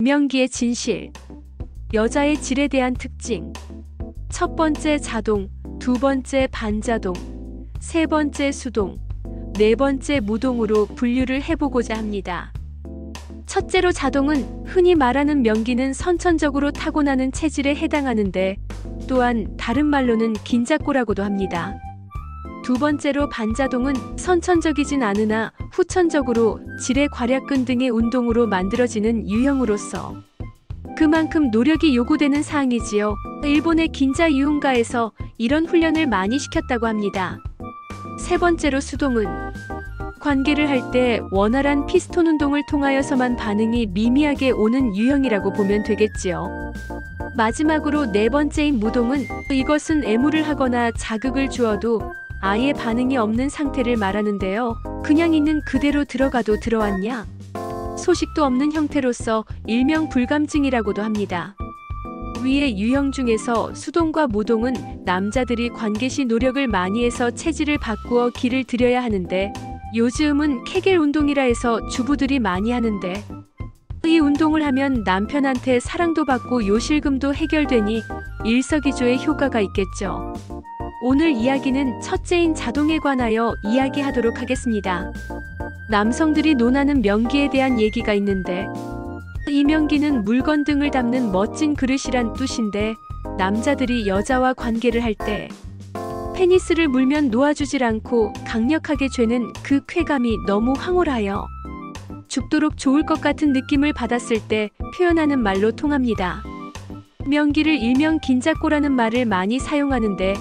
명기의 진실. 여자의 질에 대한 특징. 첫 번째 자동, 두 번째 반자동, 세 번째 수동, 네 번째 무동으로 분류를 해보고자 합니다. 첫째로 자동은 흔히 말하는 명기는 선천적으로 타고나는 체질에 해당하는데 또한 다른 말로는 긴작고라고도 합니다. 두 번째로 반자동은 선천적이진 않으나 후천적으로 질의 괄약근 등의 운동으로 만들어지는 유형으로서 그만큼 노력이 요구되는 사항이지요. 일본의 긴자 유흥가에서 이런 훈련을 많이 시켰다고 합니다. 세 번째로 수동은 관계를 할 때 원활한 피스톤 운동을 통하여서만 반응이 미미하게 오는 유형이라고 보면 되겠지요. 마지막으로 네 번째인 무동은 이것은 애무를 하거나 자극을 주어도 아예 반응이 없는 상태를 말하는데요. 그냥 있는 그대로 들어가도 들어왔냐? 소식도 없는 형태로서 일명 불감증이라고도 합니다. 위의 유형 중에서 수동과 무동은 남자들이 관계 시 노력을 많이 해서 체질을 바꾸어 기를 들여야 하는데 요즘은 케겔 운동이라 해서 주부들이 많이 하는데 이 운동을 하면 남편한테 사랑도 받고 요실금도 해결되니 일석이조의 효과가 있겠죠. 오늘 이야기는 첫째인 자동에 관하여 이야기하도록 하겠습니다. 남성들이 논하는 명기에 대한 얘기가 있는데 이 명기는 물건 등을 담는 멋진 그릇이란 뜻인데 남자들이 여자와 관계를 할 때 페니스를 물면 놓아주질 않고 강력하게 쬐는 그 쾌감이 너무 황홀하여 죽도록 좋을 것 같은 느낌을 받았을 때 표현하는 말로 통합니다. 명기를 일명 긴작고라는 말을 많이 사용하는데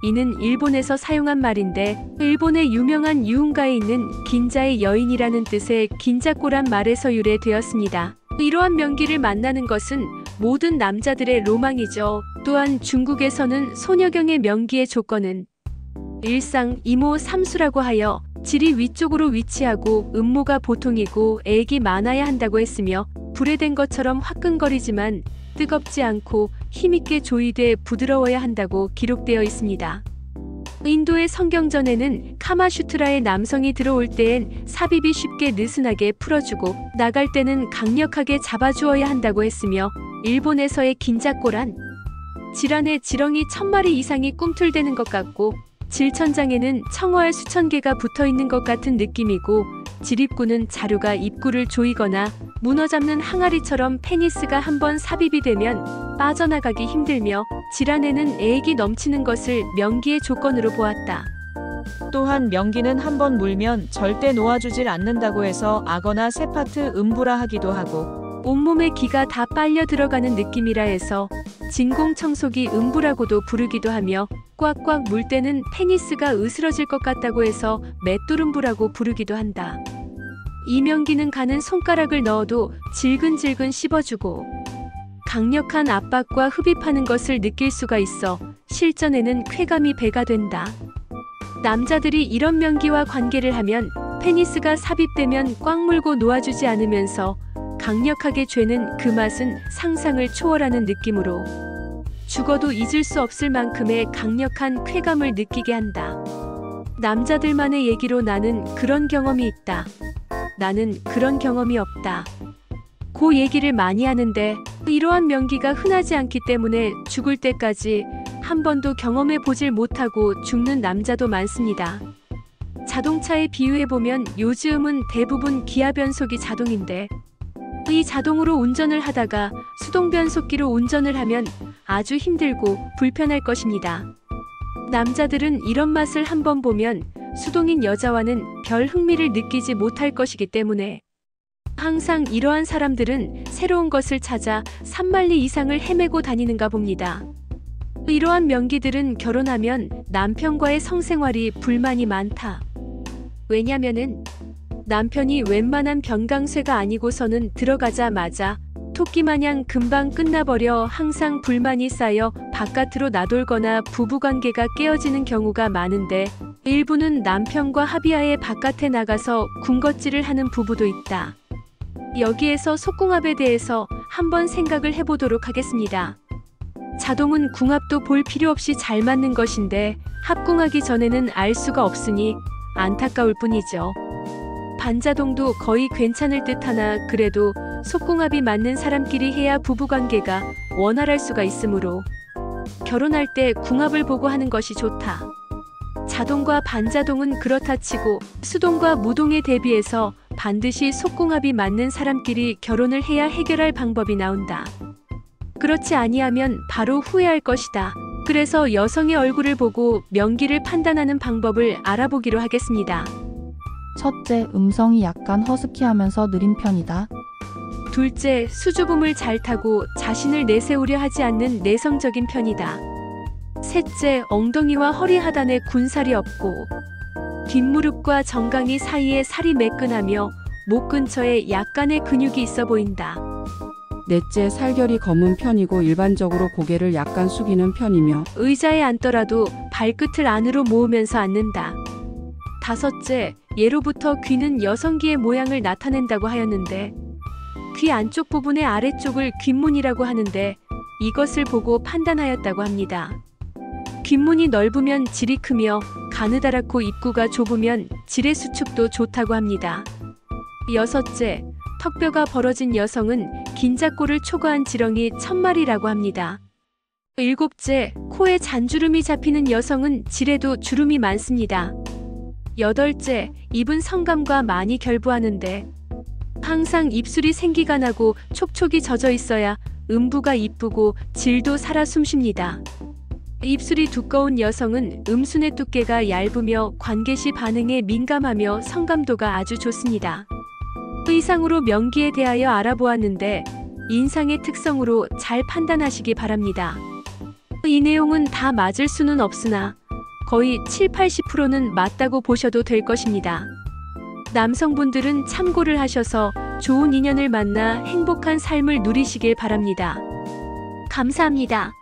이는 일본에서 사용한 말인데 일본의 유명한 유흥가에 있는 긴자의 여인이라는 뜻의 긴작고란 말에서 유래되었습니다. 이러한 명기를 만나는 것은 모든 남자들의 로망이죠. 또한 중국에서는 소녀경의 명기의 조건은 일상, 이모, 삼수라고 하여 질이 위쪽으로 위치하고 음모가 보통이고 액이 많아야 한다고 했으며 불에 댄 것처럼 화끈거리지만 뜨겁지 않고 힘있게 조이돼 부드러워야 한다고 기록되어 있습니다. 인도의 성경전에는 카마슈트라에 남성이 들어올 때엔 삽입이 쉽게 느슨하게 풀어주고 나갈 때는 강력하게 잡아주어야 한다고 했으며 일본에서의 긴작고란 질안에 지렁이 1000마리 이상이 꿈틀대는 것 같고 질천장에는 청어알 수천 개가 붙어있는 것 같은 느낌이고 질입구는 자루가 입구를 조이거나 문어 잡는 항아리처럼 페니스가 한번 삽입이 되면 빠져나가기 힘들며 질안에는 애액이 넘치는 것을 명기의 조건으로 보았다. 또한 명기는 한번 물면 절대 놓아주질 않는다고 해서 악어나 새파트 음부라 하기도 하고 온몸에 기가 다 빨려 들어가는 느낌이라 해서 진공청소기 음부라고도 부르기도 하며 꽉꽉 물 때는 페니스가 으스러질 것 같다고 해서 맷두름부라고 부르기도 한다. 이 명기는 가는 손가락을 넣어도 질근질근 씹어주고 강력한 압박과 흡입하는 것을 느낄 수가 있어 실전에는 쾌감이 배가 된다. 남자들이 이런 명기와 관계를 하면 페니스가 삽입되면 꽉 물고 놓아주지 않으면서 강력하게 쬐는 그 맛은 상상을 초월하는 느낌으로 죽어도 잊을 수 없을 만큼의 강력한 쾌감을 느끼게 한다. 남자들만의 얘기로 나는 그런 경험이 있다. 나는 그런 경험이 없다. 그 얘기를 많이 하는데 이러한 명기가 흔하지 않기 때문에 죽을 때까지 한 번도 경험해 보질 못하고 죽는 남자도 많습니다. 자동차에 비유해보면 요즘은 대부분 기아 변속이 자동인데 이 자동으로 운전을 하다가 수동 변속기로 운전을 하면 아주 힘들고 불편할 것입니다. 남자들은 이런 맛을 한번 보면 수동인 여자와는 별 흥미를 느끼지 못할 것이기 때문에 항상 이러한 사람들은 새로운 것을 찾아 산만리 이상을 헤매고 다니는가 봅니다. 이러한 명기들은 결혼하면 남편과의 성생활이 불만이 많다. 왜냐면은 남편이 웬만한 변강쇠가 아니고서는 들어가자마자 토끼마냥 금방 끝나버려 항상 불만이 쌓여 바깥으로 나돌거나 부부관계가 깨어지는 경우가 많은데 일부는 남편과 합의하에 바깥에 나가서 군것질을 하는 부부도 있다. 여기에서 속궁합에 대해서 한번 생각을 해보도록 하겠습니다. 자동은 궁합도 볼 필요 없이 잘 맞는 것인데 합궁하기 전에는 알 수가 없으니 안타까울 뿐이죠. 반자동도 거의 괜찮을 듯하나 그래도 속궁합이 맞는 사람끼리 해야 부부관계가 원활할 수가 있으므로 결혼할 때 궁합을 보고 하는 것이 좋다. 자동과 반자동은 그렇다 치고 수동과 무동에 대비해서 반드시 속궁합이 맞는 사람끼리 결혼을 해야 해결할 방법이 나온다. 그렇지 아니하면 바로 후회할 것이다. 그래서 여성의 얼굴을 보고 명기를 판단하는 방법을 알아보기로 하겠습니다. 첫째, 음성이 약간 허스키하면서 느린 편이다. 둘째, 수줍음을 잘 타고 자신을 내세우려 하지 않는 내성적인 편이다. 셋째, 엉덩이와 허리 하단에 군살이 없고 뒷무릎과 정강이 사이에 살이 매끈하며 목 근처에 약간의 근육이 있어 보인다. 넷째, 살결이 검은 편이고 일반적으로 고개를 약간 숙이는 편이며 의자에 앉더라도 발끝을 안으로 모으면서 앉는다. 다섯째, 예로부터 귀는 여성기의 모양을 나타낸다고 하였는데 귀 안쪽 부분의 아래쪽을 귓문이라고 하는데 이것을 보고 판단하였다고 합니다. 귓문이 넓으면 질이 크며 가느다랗고 입구가 좁으면 질의 수축도 좋다고 합니다. 여섯째, 턱뼈가 벌어진 여성은 긴작골을 초과한 지렁이 천말이라고 합니다. 일곱째, 코에 잔주름이 잡히는 여성은 질에도 주름이 많습니다. 여덟째, 입은 성감과 많이 결부하는데 항상 입술이 생기가 나고 촉촉이 젖어 있어야 음부가 이쁘고 질도 살아 숨쉽니다. 입술이 두꺼운 여성은 음순의 두께가 얇으며 관계시 반응에 민감하며 성감도가 아주 좋습니다. 이상으로 명기에 대하여 알아보았는데 인상의 특성으로 잘 판단하시기 바랍니다. 이 내용은 다 맞을 수는 없으나 거의 7~80%는 맞다고 보셔도 될 것입니다. 남성분들은 참고를 하셔서 좋은 인연을 만나 행복한 삶을 누리시길 바랍니다. 감사합니다.